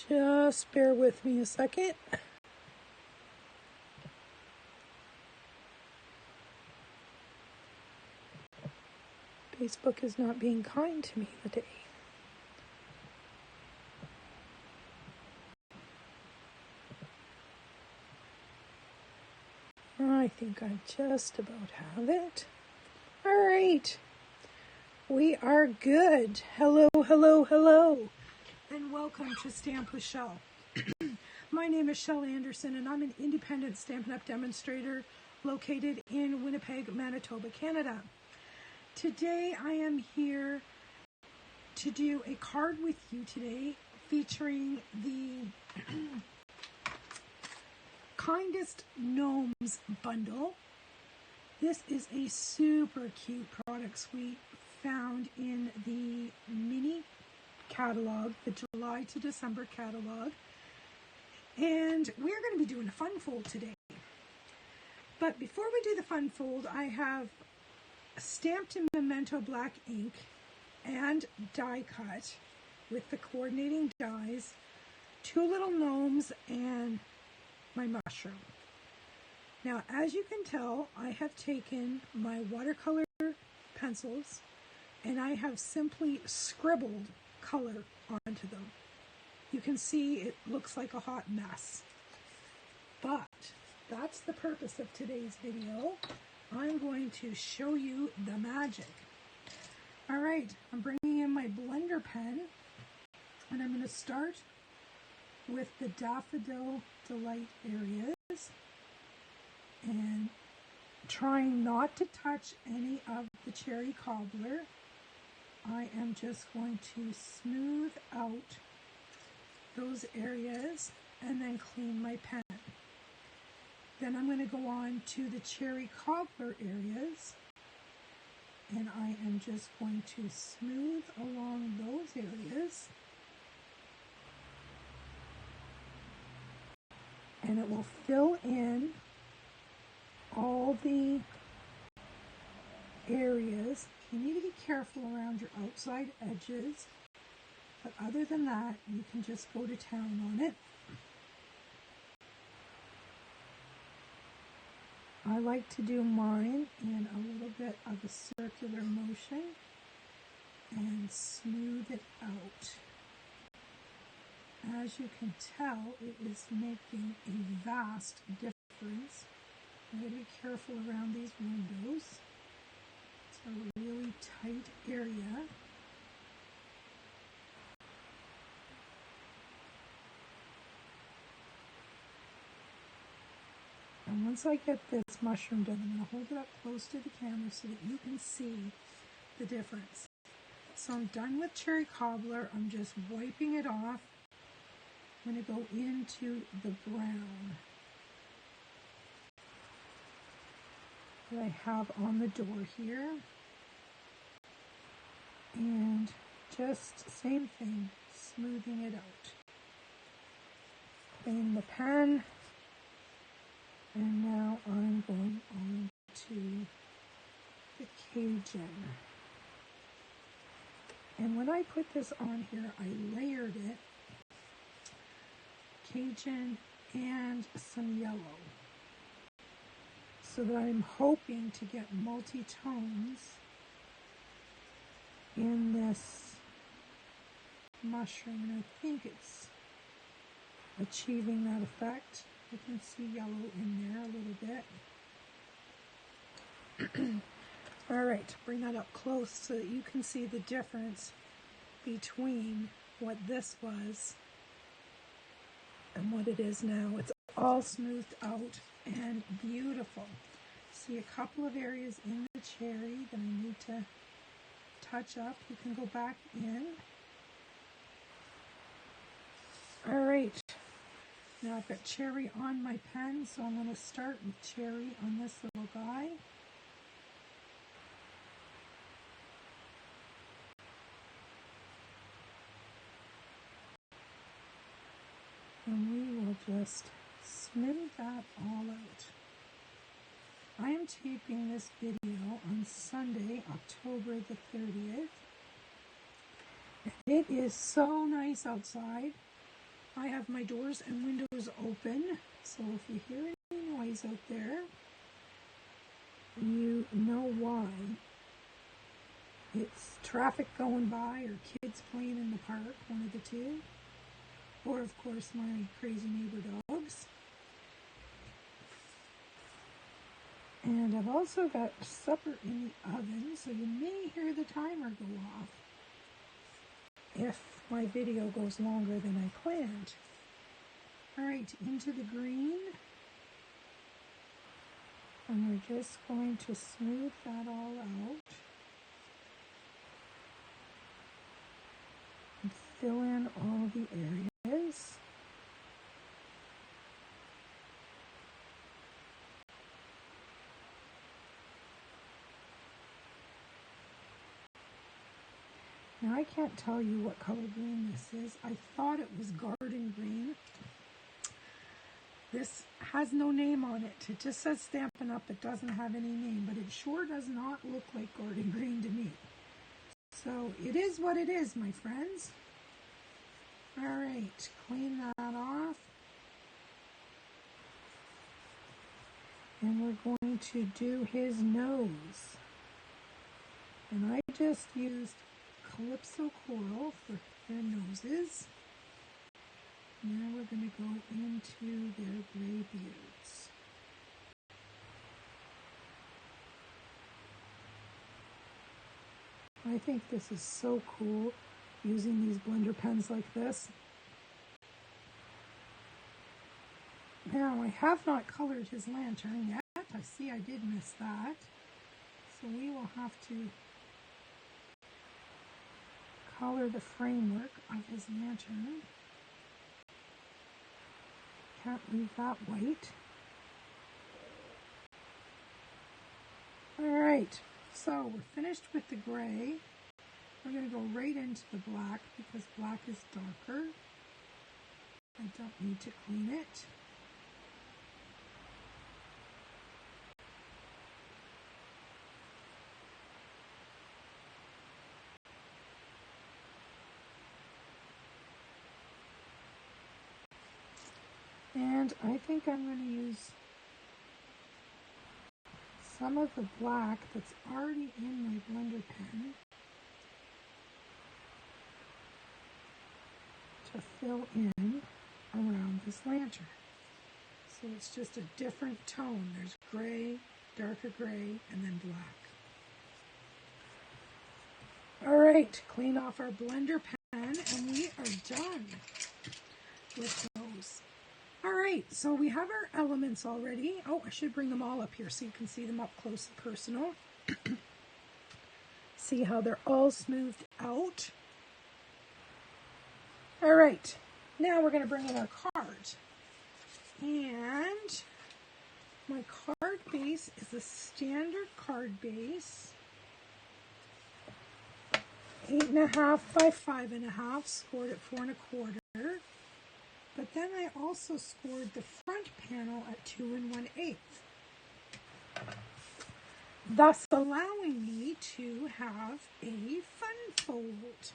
Just bear with me a second. Facebook is not being kind to me today. I think I just about have it. All right. We are good. Hello, hello, hello. And welcome to Stamp with Shel. My name is Shel Anderson, and I'm an independent Stampin' Up! Demonstrator located in Winnipeg, Manitoba, Canada. Today I am here to do a card with you today featuring the Kindest Gnomes bundle. This is a super cute product suite found in the mini catalog, the July to December catalog. And we're going to be doing a fun fold today. But before we do the fun fold, I have stamped in Memento black ink and die cut with the coordinating dies, two little gnomes and my mushroom. Now, as you can tell, I have taken my watercolor pencils and I have simply scribbled color onto them. You can see it looks like a hot mess, but that's the purpose of today's video. I'm going to show you the magic. All right, I'm bringing in my blender pen, and I'm going to start with the Daffodil Delight areas and trying not to touch any of the cherry cobbler. I am just going to smooth out those areas and then clean my pen. Then I'm going to go on to the cherry cobbler areas, and I am just going to smooth along those areas, and it will fill in all the areas. You need to be careful around your outside edges, but other than that, you can just go to town on it. I like to do mine in a little bit of a circular motion and smooth it out. As you can tell, it is making a vast difference. I'm going to be careful around these windows. It's a really tight area. And once I get this mushroom done, I'm going to hold it up close to the camera so that you can see the difference. So I'm done with cherry cobbler. I'm just wiping it off. I'm going to go into the brown that I have on the door here. And just same thing, smoothing it out. Clean the pen. And now I'm going on to the Cajun. And when I put this on here, I layered it, Cajun and some yellow, so that I'm hoping to get multi-tones in this mushroom. And I think it's achieving that effect. You can see yellow in there a little bit. All right, bring that up close so that you can see the difference between what this was and what it is now. It's all smoothed out and beautiful. See a couple of areas in the cherry that I need to touch up. You can go back in. All right. Now I've got cherry on my pen, so I'm going to start with cherry on this little guy. And we will just smooth that all out. I am taping this video on Sunday, October the 30th. It is so nice outside. I have my doors and windows open, so if you hear any noise out there, you know why. It's traffic going by or kids playing in the park, one of the two. Or, of course, my crazy neighbor dogs. And I've also got supper in the oven, so you may hear the timer go off if my video goes longer than I planned. Alright, into the green. And we're just going to smooth that all out. And fill in all the areas. Now I can't tell you what color green this is. I thought it was garden green. This has no name on it. It just says Stampin' Up. It doesn't have any name, but it sure does not look like garden green to me. So it is what it is, my friends. All right, clean that off. And we're going to do his nose. And I just used Calypso Coral for their noses. Now we're going to go into their gray beards. I think this is so cool, using these blender pens like this. Now, I have not colored his lantern yet. I see I did miss that. So we will have to color the framework of his lantern. Can't leave that white. Alright, so we're finished with the gray. We're going to go right into the black because black is darker. I don't need to clean it. And I think I'm going to use some of the black that's already in my blender pen to fill in around this lantern. So it's just a different tone. There's gray, darker gray, and then black. All right, clean off our blender pen, and we are done with those. All right, so we have our elements already. Oh, I should bring them all up here so you can see them up close and personal. See how they're all smoothed out. All right, now we're going to bring in our card. And my card base is a standard card base. 8.5 by 5.5, scored at 4 1/4. But then I also scored the front panel at 2 1/8, thus allowing me to have a fun fold.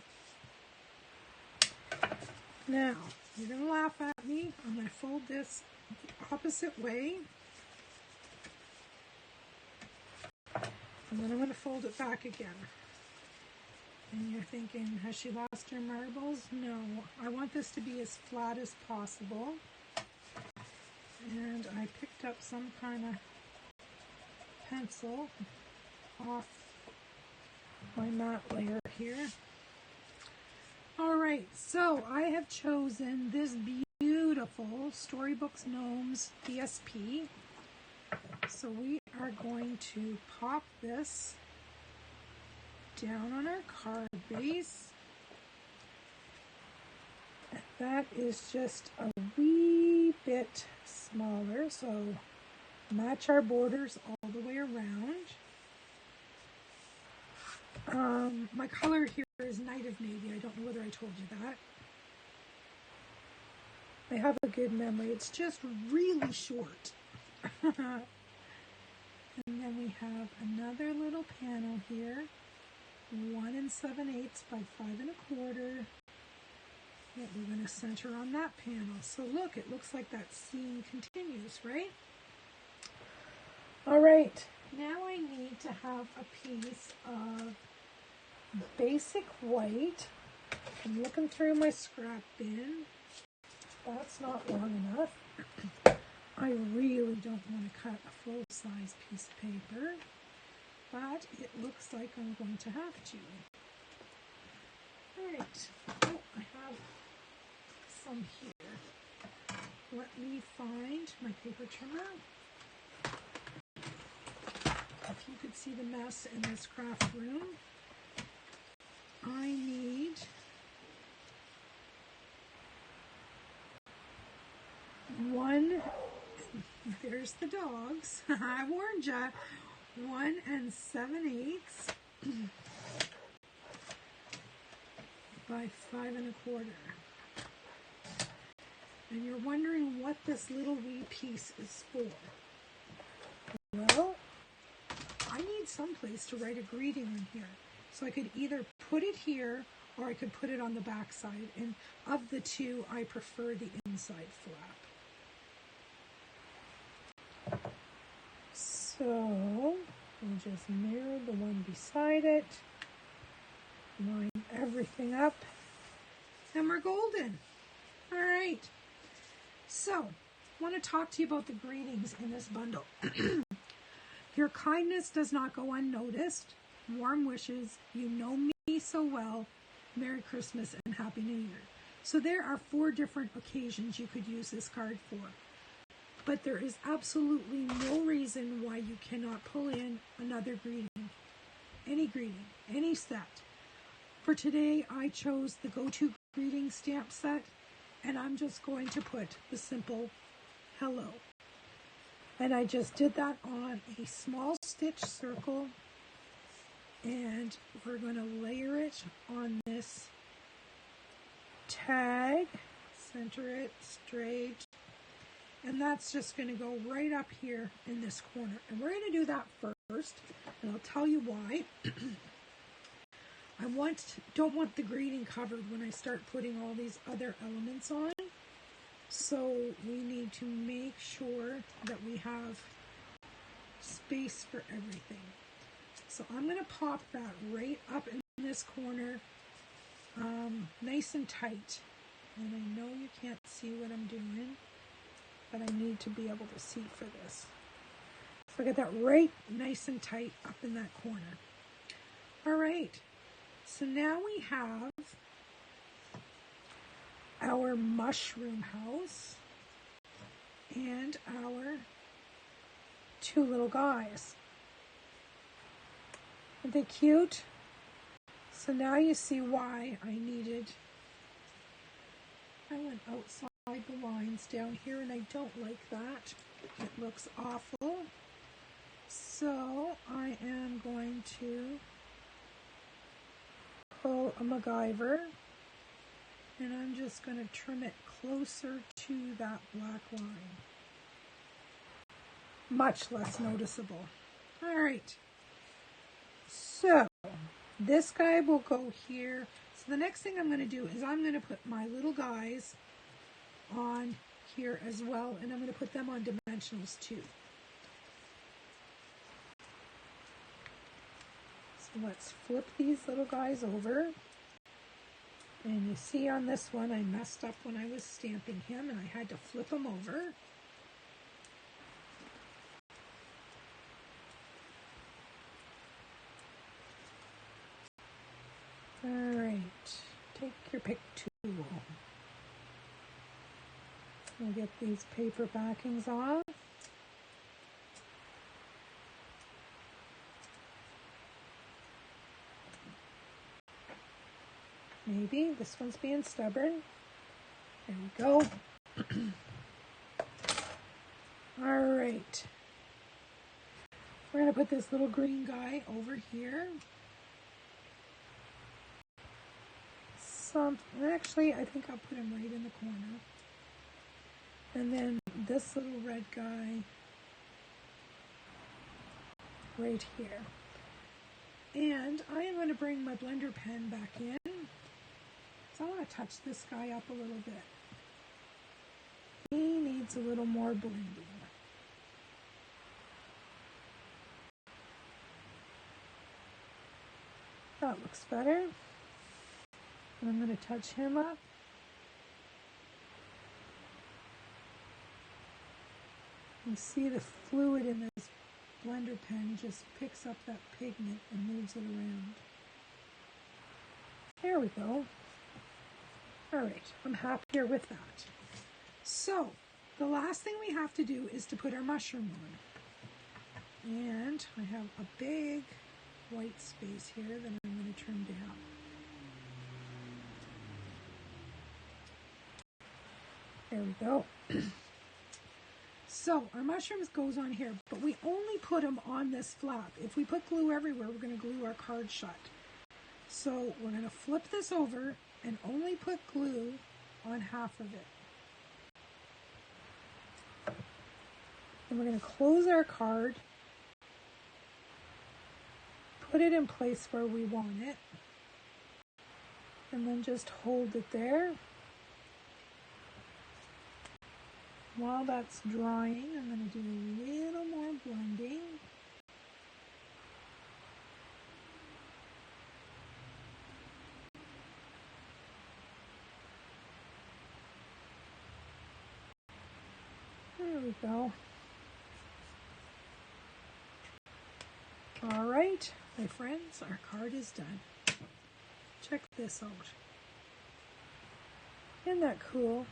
Now, you're going to laugh at me. I'm going to fold this the opposite way. And then I'm going to fold it back again. And you're thinking, has she lost her marbles? No, I want this to be as flat as possible. And I picked up some kind of pencil off my matte layer here. All right, so I have chosen this beautiful Storybooks Gnomes PSP. So we are going to pop this down on our card base. That is just a wee bit smaller, so match our borders all the way around. My color here is Night of Navy. I don't know whether I told you that. I have a good memory. It's just really short. And then we have another little panel here. 1 7/8 by 5 1/4. that we're going to center on that panel. So look, it looks like that scene continues, right? All right, now I need to have a piece of basic white. I'm looking through my scrap bin. That's not long enough. I really don't want to cut a full-size piece of paper, but it looks like I'm going to have to. All right, oh, I have some here. Let me find my paper trimmer. If you could see the mess in this craft room, I need one, there's the dogs, I warned ya, 1 7/8 by 5 1/4. And you're wondering what this little wee piece is for. Well, I need someplace to write a greeting in here. So I could either put it here or I could put it on the back side. And of the two, I prefer the inside flap. So we'll just mirror the one beside it, line everything up, and we're golden. All right. So I want to talk to you about the greetings in this bundle. Your kindness does not go unnoticed. Warm wishes. You know me so well. Merry Christmas and Happy New Year. So there are 4 different occasions you could use this card for. But there is absolutely no reason why you cannot pull in another greeting. Any set. For today, I chose the Go-To Greeting stamp set, and I'm just going to put the simple hello. And I just did that on a small stitch circle, and we're going to layer it on this tag, center it straight, and that's just going to go right up here in this corner. And we're going to do that first, and I'll tell you why. I don't want the greeting covered when I start putting all these other elements on. So we need to make sure that we have space for everything. So I'm going to pop that right up in this corner, nice and tight. And I know you can't see what I'm doing, but I need to be able to see for this. So I got that right nice and tight up in that corner. All right. So now we have our mushroom house and our 2 little guys. Aren't they cute? So now you see why I went outside the lines down here, and I don't like that. It looks awful. So I am going to pull a MacGyver, and I'm just going to trim it closer to that black line. Much less noticeable. All right. So this guy will go here. So the next thing I'm going to do is I'm going to put my little guys on here as well, and I'm going to put them on dimensionals too. So let's flip these little guys over. And you see on this one, I messed up when I was stamping him, and I had to flip him over. All right, take your pick tool. We'll get these paper backings off. Maybe this one's being stubborn. There we go. All right. We're going to put this little green guy over here. Actually, I think I'll put him right in the corner. And then this little red guy right here. And I am going to bring my blender pen back in. So I want want to touch this guy up a little bit. He needs a little more blending. That looks better. And I'm going to touch him up. You see the fluid in this blender pen just picks up that pigment and moves it around. There we go. All right, I'm happier with that. So, the last thing we have to do is to put our mushroom on. And I have a big white space here that I'm going to trim down. There we go. So our mushrooms goes on here, but we only put them on this flap. If we put glue everywhere, we're going to glue our card shut. So we're going to flip this over and only put glue on half of it. And we're going to close our card, put it in place where we want it, and then just hold it there. While that's drying, I'm going to do a little more blending. There we go. All right, my friends, our card is done. Check this out. Isn't that cool?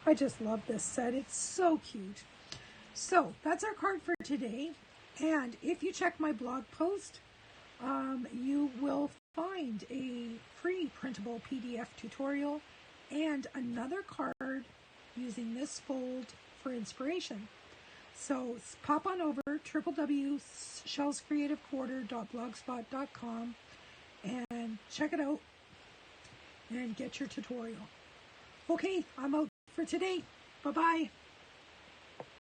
I just love this set. It's so cute. So that's our card for today. And if you check my blog post, you will find a free printable PDF tutorial and another card using this fold for inspiration. So pop on over www.shelscreativequarter.blogspot.com and check it out and get your tutorial. Okay, I'm out for today. Bye-bye.